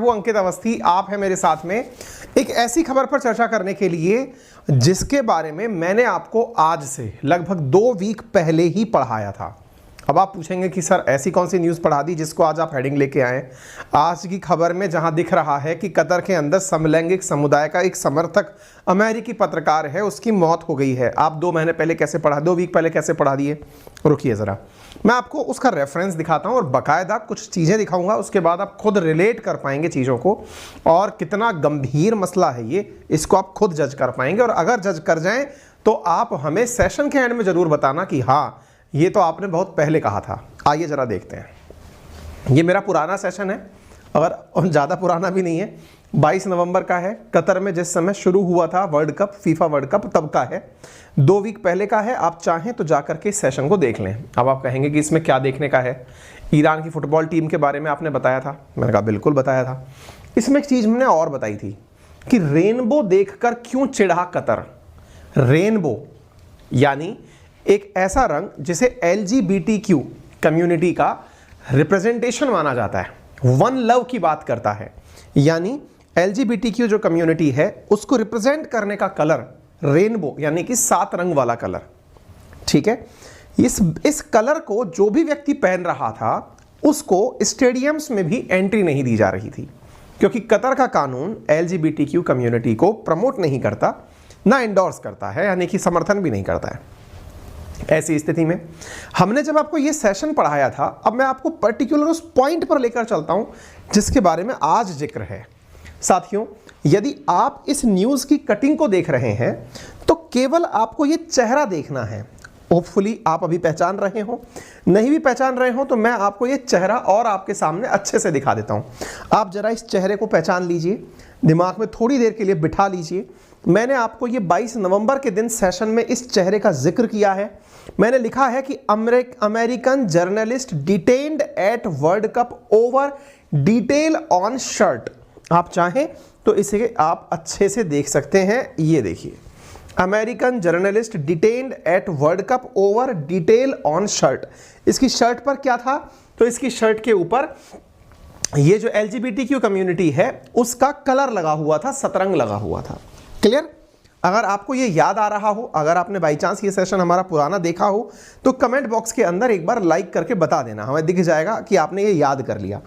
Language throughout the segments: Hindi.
हूं अंकित अवस्थी, आप है मेरे साथ में एक ऐसी खबर पर चर्चा करने के लिए जिसके बारे में मैंने आपको आज से लगभग 2 वीक पहले ही पढ़ाया था। अब आप पूछेंगे कि सर ऐसी कौन सी न्यूज़ पढ़ा दी जिसको आज आप हेडिंग लेके आए। आज की खबर में जहां दिख रहा है कि कतर के अंदर समलैंगिक समुदाय का एक समर्थक अमेरिकी पत्रकार है, उसकी मौत हो गई है। आप 2 वीक पहले कैसे पढ़ा दिए? रुकिए ज़रा, मैं आपको उसका रेफरेंस दिखाता हूं और बाकायदा कुछ चीज़ें दिखाऊंगा, उसके बाद आप खुद रिलेट कर पाएंगे चीज़ों को और कितना गंभीर मसला है ये, इसको आप खुद जज कर पाएंगे। और अगर जज कर जाएं तो आप हमें सेशन के एंड में ज़रूर बताना कि हाँ ये तो आपने बहुत पहले कहा था। आइए ज़रा देखते हैं। ये मेरा पुराना सेशन है और ज़्यादा पुराना भी नहीं है, 22 नवंबर का है। कतर में जिस समय शुरू हुआ था world cup, FIFA world cup, तब का है। 2 वीक पहले का है। आप चाहें तो जा करके इस सेशन को देख लें। अब आप कहेंगे कि इसमें क्या देखने का है? ईरान की फुटबॉल टीम के बारे में आपने बताया था। मैंने कहा बिल्कुल बताया था। इसमें एक चीज़ हमने और बताई थी कि रेनबो देखकर क्यों चिढ़ा कतर। रेनबो यानी एक ऐसा रंग जिसे LGBTQ कम्युनिटी का रिप्रेजेंटेशन माना जाता है, वन लव की बात करता है। यानी LGBTQ जो कम्युनिटी है उसको रिप्रेजेंट करने का कलर रेनबो यानी कि 7 रंग वाला कलर, ठीक है। इस कलर को जो भी व्यक्ति पहन रहा था उसको स्टेडियम्स में भी एंट्री नहीं दी जा रही थी, क्योंकि कतर का कानून LGBTQ कम्युनिटी को प्रमोट नहीं करता, ना एंडोर्स करता है, यानी कि समर्थन भी नहीं करता है। ऐसी स्थिति में हमने जब आपको ये सेशन पढ़ाया था, अब मैं आपको पर्टिकुलर उस पॉइंट पर लेकर चलता हूं जिसके बारे में आज जिक्र है। साथियों, यदि आप इस न्यूज़ की कटिंग को देख रहे हैं तो केवल आपको ये चेहरा देखना है। होपफुली आप अभी पहचान रहे हो, नहीं भी पहचान रहे हो तो मैं आपको ये चेहरा और आपके सामने अच्छे से दिखा देता हूं। आप जरा इस चेहरे को पहचान लीजिए, दिमाग में थोड़ी देर के लिए बिठा लीजिए। मैंने आपको ये 22 नवंबर के दिन सेशन में इस चेहरे का जिक्र किया है। मैंने लिखा है कि American journalist detained at world cup over detail on shirt. आप चाहें तो इसे आप अच्छे से देख सकते हैं। ये देखिए, American journalist detained at world cup over detail on shirt. इसकी शर्ट पर क्या था? तो इसकी शर्ट के ऊपर ये जो LGBTQ कम्युनिटी है उसका कलर लगा हुआ था, सतरंग लगा हुआ था। क्लियर? अगर आपको ये याद आ रहा हो, अगर आपने बाई चांस ये सेशन हमारा पुराना देखा हो तो कमेंट बॉक्स के अंदर एक बार लाइक करके बता देना, हमें दिख जाएगा कि आपने ये याद कर लिया।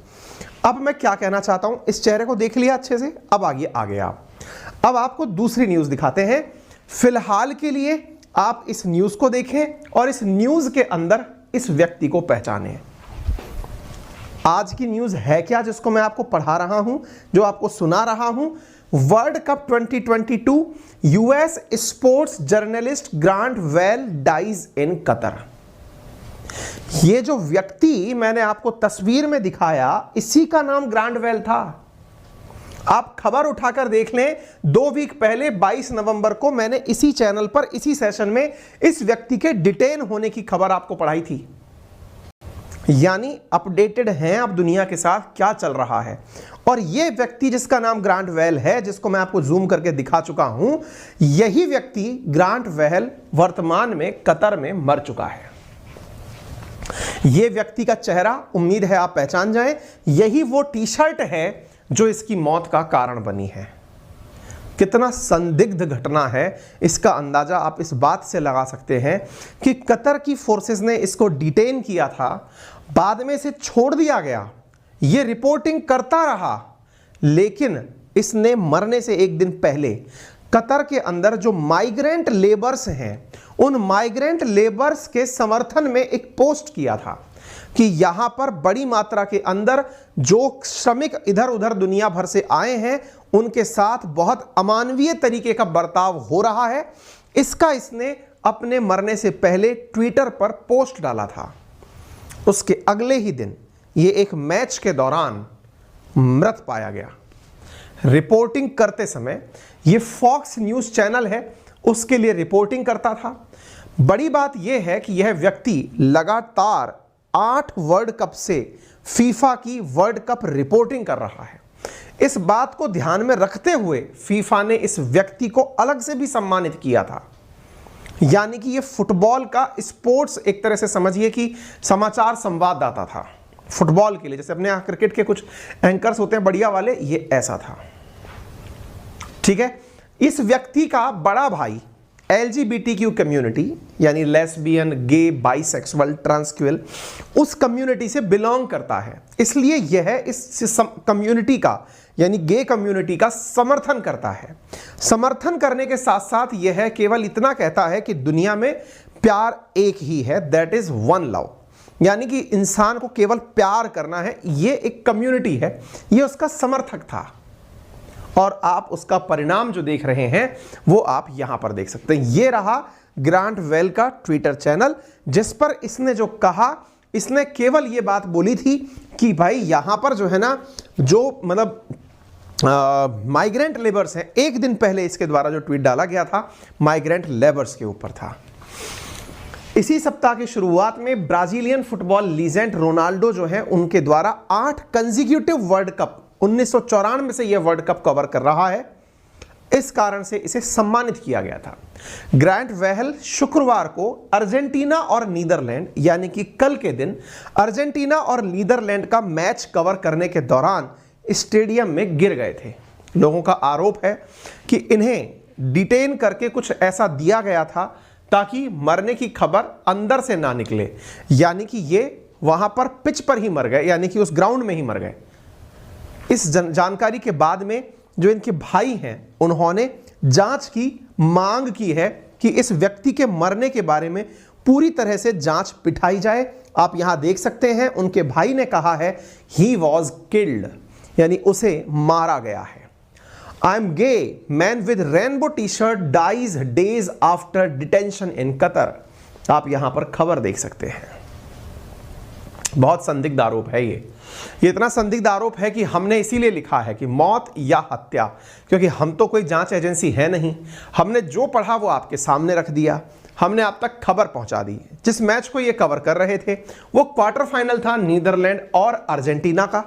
अब मैं क्या कहना चाहता हूं, इस चेहरे को देख लिया अच्छे से, अब आगे आप। अब आपको दूसरी न्यूज़ दिखाते हैं। फिलहाल के लिए आप इस न्यूज़ को देखें और इस न्यूज़ के अंदर इस व्यक्ति को पहचानें। आज की न्यूज़ है क्या जिसको मैं आपको पढ़ा रहा हूं, जो आपको सुना रहा हूं? World cup 2022 US sports journalist Grant Wahl dies in Qatar. ये जो व्यक्ति मैंने आपको तस्वीर में दिखाया, इसी का नाम ग्रांट वेल था। आप खबर उठाकर देख लें, 2 वीक पहले 22 नवंबर को मैंने इसी चैनल पर इसी सेशन में इस व्यक्ति के डिटेन होने की खबर आपको पढ़ाई थी। यानी अपडेटेड हैं आप दुनिया के साथ क्या चल रहा है। और यह व्यक्ति जिसका नाम ग्रांट वेल है, जिसको मैं आपको जूम करके दिखा चुका हूं, यही व्यक्ति ग्रांट वेल वर्तमान में कतर में मर चुका है। यह व्यक्ति का चेहरा उम्मीद है आप पहचान जाएं। यही वो टी-शर्ट है जो इसकी मौत का कारण बनी है। कितना संदिग्ध घटना है, इसका अंदाजा आप इस बात से लगा सकते हैं कि कतर की फोर्सेस ने इसको डिटेन किया था, बाद में इसे छोड़ दिया गया, ये रिपोर्टिंग करता रहा, लेकिन इसने मरने से एक दिन पहले कतर के अंदर जो माइग्रेंट लेबर्स हैं, उन माइग्रेंट लेबर्स के समर्थन में एक पोस्ट किया था कि यहां पर बड़ी मात्रा के अंदर जो श्रमिक इधर उधर दुनिया भर से आए हैं उनके साथ बहुत अमानवीय तरीके का बर्ताव हो रहा है। इसका इसने अपने मरने से पहले ट्विटर पर पोस्ट डाला था। उसके अगले ही दिन ये एक मैच के दौरान मृत पाया गया। रिपोर्टिंग करते समय, ये फॉक्स न्यूज़ चैनल है उसके लिए रिपोर्टिंग करता था। बड़ी बात यह है कि यह व्यक्ति लगातार 8 वर्ल्ड कप से फीफा की वर्ल्ड कप रिपोर्टिंग कर रहा है। इस बात को ध्यान में रखते हुए फीफा ने इस व्यक्ति को अलग से भी सम्मानित किया था। यानी कि ये फुटबॉल का स्पोर्ट्स, एक तरह से समझिए कि समाचार संवाददाता था। फुटबॉल के लिए, जैसे अपने यहाँ क्रिकेट के कुछ एंकर्स होते हैं बढ़िया वाले, ये ऐसा था। ठीक है, इस व्यक्ति का बड़ा भाई LGBTQ कम्युनिटी यानी लेस्बियन, गे, बाइसेक्सुअल, ट्रांसक्यूअल, उस कम्युनिटी से बिलोंग करता है, इसलिए यह इस कम्युनिटी का यानी गे कम्युनिटी का समर्थन करता है। समर्थन करने के साथ साथ यह केवल इतना कहता है कि दुनिया में प्यार एक ही है, दैट इज वन लव, यानी कि इंसान को केवल प्यार करना है, ये एक कम्युनिटी है, ये उसका समर्थक था। और आप उसका परिणाम जो देख रहे हैं वो आप यहां पर देख सकते हैं। ये रहा ग्रांट वेल का ट्विटर चैनल, जिस पर इसने जो कहा, इसने केवल ये बात बोली थी कि भाई यहां पर जो है ना, जो मतलब माइग्रेंट लेबर्स हैं, एक दिन पहले इसके द्वारा जो ट्वीट डाला गया था माइग्रेंट लेबर्स के ऊपर था। इसी सप्ताह की शुरुआत में ब्राजीलियन फुटबॉल लीजेंड रोनाल्डो जो है, उनके द्वारा 8 कंसेक्यूटिव वर्ल्ड कप 1994 से यह वर्ल्ड कप कवर कर रहा है, इस कारण से इसे सम्मानित किया गया था। ग्रांट वेहल शुक्रवार को अर्जेंटीना और नीदरलैंड यानी कि कल के दिन अर्जेंटीना और नीदरलैंड का मैच कवर करने के दौरान स्टेडियम में गिर गए थे। लोगों का आरोप है कि इन्हें डिटेन करके कुछ ऐसा दिया गया था ताकि मरने की खबर अंदर से ना निकले, यानी कि ये वहां पर पिच पर ही मर गए, यानी कि उस ग्राउंड में ही मर गए। इस जानकारी के बाद में जो इनके भाई हैं, उन्होंने जांच की मांग की है कि इस व्यक्ति के मरने के बारे में पूरी तरह से जांच बिठाई जाए। आप यहां देख सकते हैं उनके भाई ने कहा है ही वॉज किल्ड, यानी उसे मारा गया है। I am gay man with rainbow T shirt dies days after detention in Qatar. आप यहां पर खबर देख सकते हैं। बहुत संदिग्ध आरोप है ये इतना संदिग्ध आरोप है कि हमने इसीलिए लिखा है कि मौत या हत्या, क्योंकि हम तो कोई जांच एजेंसी है नहीं, हमने जो पढ़ा वो आपके सामने रख दिया, हमने आप तक खबर पहुंचा दी। जिस मैच को ये कवर कर रहे थे वो क्वार्टर फाइनल था नीदरलैंड और अर्जेंटीना का,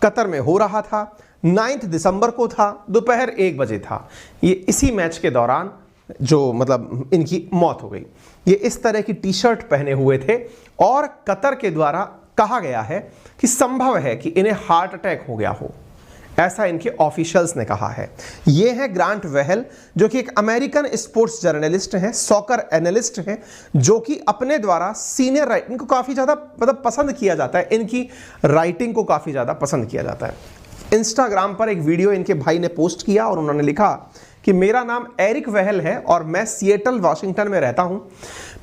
कतर में हो रहा था, 9 दिसंबर को था, दोपहर 1 बजे था। ये इसी मैच के दौरान जो मतलब इनकी मौत हो गई। ये इस तरह की टी शर्ट पहने हुए थे और कतर के द्वारा कहा गया है कि संभव है कि इन्हें हार्ट अटैक हो गया हो, ऐसा इनके ऑफिशियल्स ने कहा है। ये है ग्रांट वेहल, जो कि एक अमेरिकन स्पोर्ट्स जर्नलिस्ट हैं, सॉकर एनालिस्ट हैं, जो कि अपने द्वारा सीनियर राइटिंग को काफ़ी ज़्यादा मतलब पसंद किया जाता है, इनकी राइटिंग को काफ़ी ज़्यादा पसंद किया जाता है। इंस्टाग्राम पर एक वीडियो इनके भाई ने पोस्ट किया और उन्होंने लिखा कि मेरा नाम एरिक वेहल है और मैं सिएटल वाशिंगटन में रहता हूं।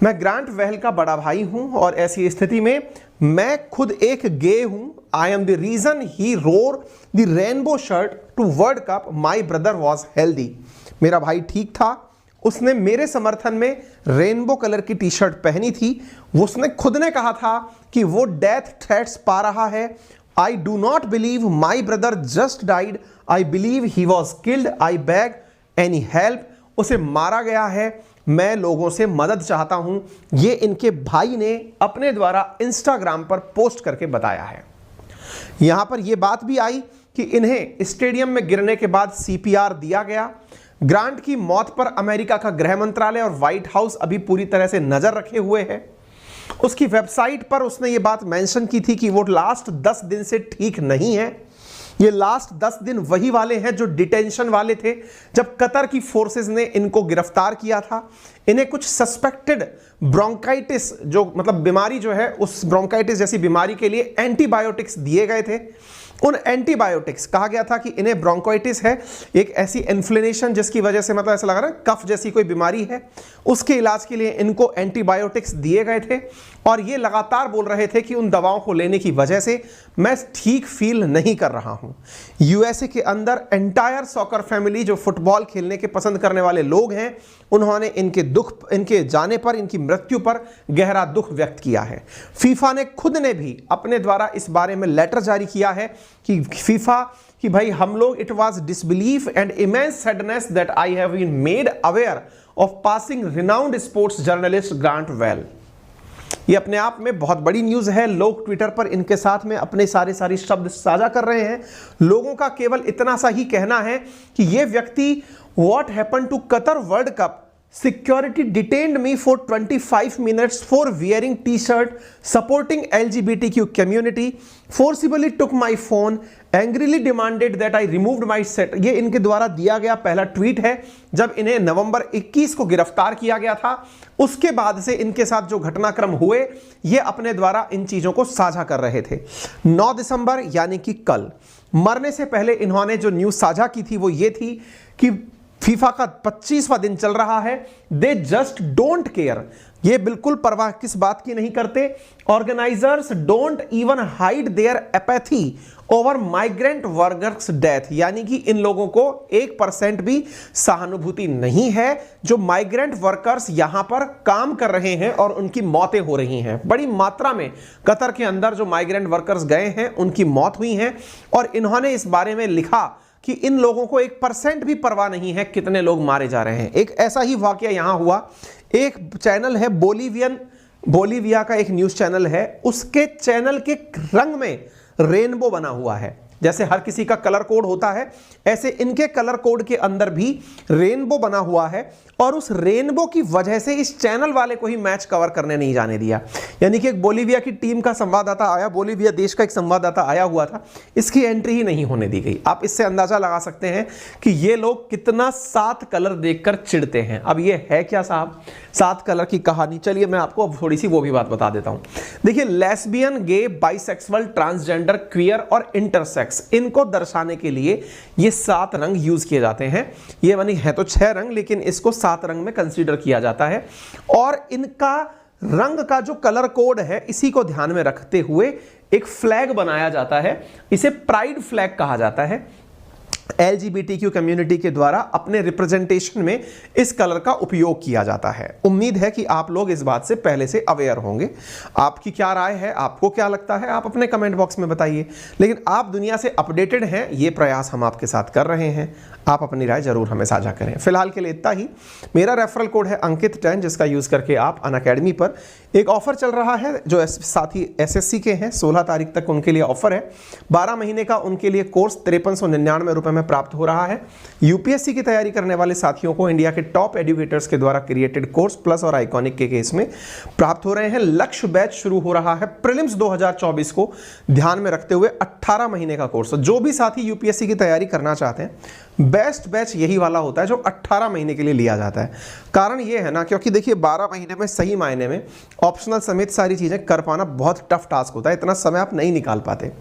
मैं ग्रांट वेहल का बड़ा भाई हूं और ऐसी स्थिति में मैं खुद एक गे हूं। I am the reason he wore the rainbow shirt to world cup. My brother was healthy. मेरा भाई ठीक था, उसने मेरे समर्थन में रेनबो कलर की टी शर्ट पहनी थी। उसने खुद ने कहा था कि वो डेथ थ्रेट्स पा रहा है। I do not believe my brother just died, I believe he was killed, I bag any help. उसे मारा गया है, मैं लोगों से मदद चाहता हूं। ये इनके भाई ने अपने द्वारा इंस्टाग्राम पर पोस्ट करके बताया है। यहां पर यह बात भी आई कि इन्हें स्टेडियम में गिरने के बाद CPR दिया गया। ग्रांट की मौत पर अमेरिका का गृह मंत्रालय और व्हाइट हाउस अभी पूरी तरह से नजर रखे हुए है। उसकी वेबसाइट पर उसने ये बात मेंशन की थी कि वो लास्ट 10 दिन से ठीक नहीं है। ये लास्ट 10 दिन वही वाले हैं जो डिटेंशन वाले थे जब कतर की फोर्सेस ने इनको गिरफ्तार किया था। इन्हें कुछ सस्पेक्टेड ब्रोंकाइटिस जो मतलब बीमारी जो है, उस ब्रोंकाइटिस जैसी बीमारी के लिए एंटीबायोटिक्स दिए गए थे। उन एंटीबायोटिक्स कहा गया था कि इन्हें ब्रोंकाइटिस है, एक ऐसी इन्फ्लेमेशन जिसकी वजह से मतलब ऐसा लग रहा है कफ जैसी कोई बीमारी है, उसके इलाज के लिए इनको एंटीबायोटिक्स दिए गए थे। और ये लगातार बोल रहे थे कि उन दवाओं को लेने की वजह से मैं ठीक फील नहीं कर रहा हूं। USA के अंदर एंटायर सॉकर फैमिली जो फुटबॉल खेलने के पसंद करने वाले लोग हैं, उन्होंने इनके जाने पर, इनकी मृत्यु पर गहरा दुख व्यक्त किया है। फीफा ने खुद ने भी अपने द्वारा इस बारे में लेटर जारी किया है कि फीफा कि भाई हम लोग it was disbelief and immense sadness that I have been made aware of passing renowned sports journalist Grant Wahl. ये अपने आप में बहुत बड़ी न्यूज़ है। लोग ट्विटर पर इनके साथ में अपने सारे शब्द साझा कर रहे हैं। लोगों का केवल इतना सा ही कहना है कि ये व्यक्ति what happened to Qatar world cup Security detained me for 25 minutes for wearing t-shirt supporting LGBTQ community, forcibly took my phone, angrily demanded that I removed my set। ये इनके द्वारा दिया गया पहला ट्वीट है जब इन्हें नवंबर 21 को गिरफ्तार किया गया था। उसके बाद से इनके साथ जो घटनाक्रम हुए ये अपने द्वारा इन चीजों को साझा कर रहे थे। 9 दिसंबर यानी कि कल मरने से पहले इन्होंने जो न्यूज साझा की थी वो ये थी कि फीफा का 25वां दिन चल रहा है, दे जस्ट डोंट केयर। ये बिल्कुल परवाह किस बात की नहीं करते। Organisers don't even hide their apathy over migrant workers death, यानी कि इन लोगों को 1% भी सहानुभूति नहीं है जो माइग्रेंट वर्कर्स यहां पर काम कर रहे हैं और उनकी मौतें हो रही हैं। बड़ी मात्रा में कतर के अंदर जो माइग्रेंट वर्कर्स गए हैं उनकी मौत हुई है और इन्होंने इस बारे में लिखा कि इन लोगों को 1% भी परवाह नहीं है कितने लोग मारे जा रहे हैं। एक ऐसा ही वाकया यहां हुआ। एक चैनल है बोलीविया का एक न्यूज चैनल है, उसके चैनल के रंग में रेनबो बना हुआ है। जैसे हर किसी का कलर कोड होता है ऐसे इनके कलर कोड के अंदर भी रेनबो बना हुआ है और उस रेनबो की वजह से इस चैनल वाले को ही मैच कवर करने नहीं जाने दिया। यानी कि एक बोलीविया की टीम का संवाददाता आया, बोलीविया देश का एक संवाददाता आया हुआ था, इसकी एंट्री ही नहीं होने दी गई। आप इससे अंदाजा लगा सकते हैं कि ये लोग कितना 7 कलर देखकर चिढ़ते हैं। अब ये है क्या साहब 7 कलर की कहानी? चलिए मैं आपको अब थोड़ी सी वो भी बात बता देता हूं। देखिए लेस्बियन, गे, बाइसेक्सुअल, ट्रांसजेंडर, क्वियर और इंटरसेक्स, इनको दर्शाने के लिए ये 7 रंग यूज किए जाते हैं। ये मानी है तो 6 रंग लेकिन इसको 7 रंग में कंसीडर किया जाता है और इनका रंग का जो कलर कोड है इसी को ध्यान में रखते हुए एक फ्लैग बनाया जाता है। इसे प्राइड फ्लैग कहा जाता है। LGBTQ कम्युनिटी के द्वारा अपने रिप्रेजेंटेशन में इस कलर का उपयोग किया जाता है। उम्मीद है कि आप लोग इस बात से पहले से अवेयर होंगे। आपकी क्या राय है, आपको क्या लगता है, आप अपने कमेंट बॉक्स में बताइए। लेकिन आप दुनिया से अपडेटेड हैं, ये प्रयास हम आपके साथ कर रहे हैं। आप अपनी राय जरूर हमें साझा करें। फिलहाल के लिए इतना ही। मेरा रेफरल कोड है अंकित 10 जिसका यूज करके आप अनअकैडमी पर एक ऑफर चल रहा है जो साथी SSC के हैं 16 तारीख तक उनके लिए ऑफर है। 12 महीने का उनके लिए कोर्स 5399 रुपए में प्राप्त हो रहा है। UPSC की तैयारी करने वाले साथियों को इंडिया के टॉप एजुकेटर्स के द्वारा क्रिएटेड कोर्स प्लस और आइकॉनिक के केस में प्राप्त हो रहे हैं। लक्ष्य बैच शुरू हो रहा है प्रीलिम्स 2024 को ध्यान में रखते हुए 18 महीने का कोर्स। जो भी साथी UPSC की तैयारी करना चाहते हैं बेस्ट बैच यही वाला होता है जो 18 महीने के लिए लिया जाता है। कारण ये है ना, क्योंकि देखिए 12 महीने में सही मायने में ऑप्शनल समेत सारी चीज़ें कर पाना बहुत टफ टास्क होता है। इतना समय आप नहीं निकाल पाते।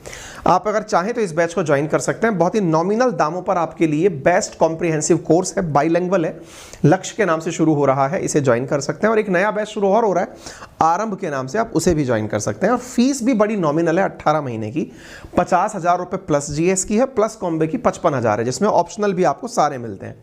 आप अगर चाहें तो इस बैच को ज्वाइन कर सकते हैं। बहुत ही नॉमिनल दामों पर आपके लिए बेस्ट कॉम्प्रिहेंसिव कोर्स है, बाइलिंगुअल है, लक्ष्य के नाम से शुरू हो रहा है, इसे ज्वाइन कर सकते हैं। और एक नया बैच शुरू और हो रहा है आरंभ के नाम से, आप उसे भी ज्वाइन कर सकते हैं। और फीस भी बड़ी नॉमिनल है, 18 महीने की 50,000 रुपये प्लस GS की है, प्लस कॉम्बे की 55,000 है, जिसमें ऑप्शनल भी आपको सारे मिलते हैं।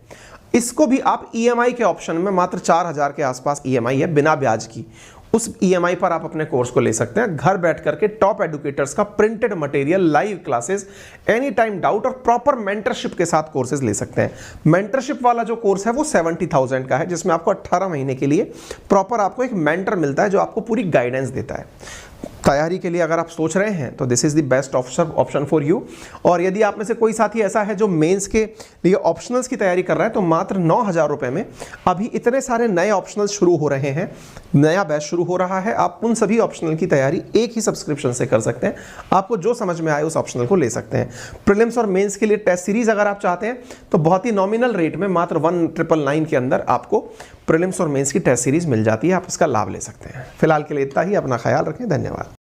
इसको भी आप EMI के ऑप्शन में मात्र 4,000 के आसपास EMI है बिना ब्याज की, उस EMI पर आप अपने कोर्स को ले सकते हैं। घर बैठ करके टॉप एडुकेटर्स का printed material, live classes, any time doubt और प्रॉपर मेंटरशिप के साथ कोर्सेज ले सकते हैं। मेंटरशिप वाला जो कोर्स है वो 70,000 का है, जिसमें आपको 18 महीने के लिए प्रॉपर आपको एक मेंटर मिलता है जो आपको पूरी गाइडेंस देता है। तैयारी के लिए अगर आप सोच रहे हैं तो this is the best option for you. और यदि आप में से कोई साथी ऐसा है जो मेंस के लिए ऑप्शनल्स की तैयारी कर रहा है तो मात्र 9,000 रुपए में अभी इतने सारे नए ऑप्शनल्स शुरू हो रहे हैं, नया बैच शुरू हो रहा है। आप उन सभी ऑप्शनल की तैयारी एक ही सब्सक्रिप्शन से कर सकते हैं। आपको जो समझ में आए उस ऑप्शनल को ले सकते हैं। प्रीलिम्स और मेंस के लिए टेस्ट सीरीज अगर आप चाहते हैं तो बहुत ही नॉमिनल रेट में मात्र 1999 के अंदर आपको प्रीलिम्स और मेंस की टेस्ट सीरीज मिल जाती है। आप इसका लाभ ले सकते हैं। फिलहाल के लिए इतना ही। अपना ख्याल रखें। धन्यवाद।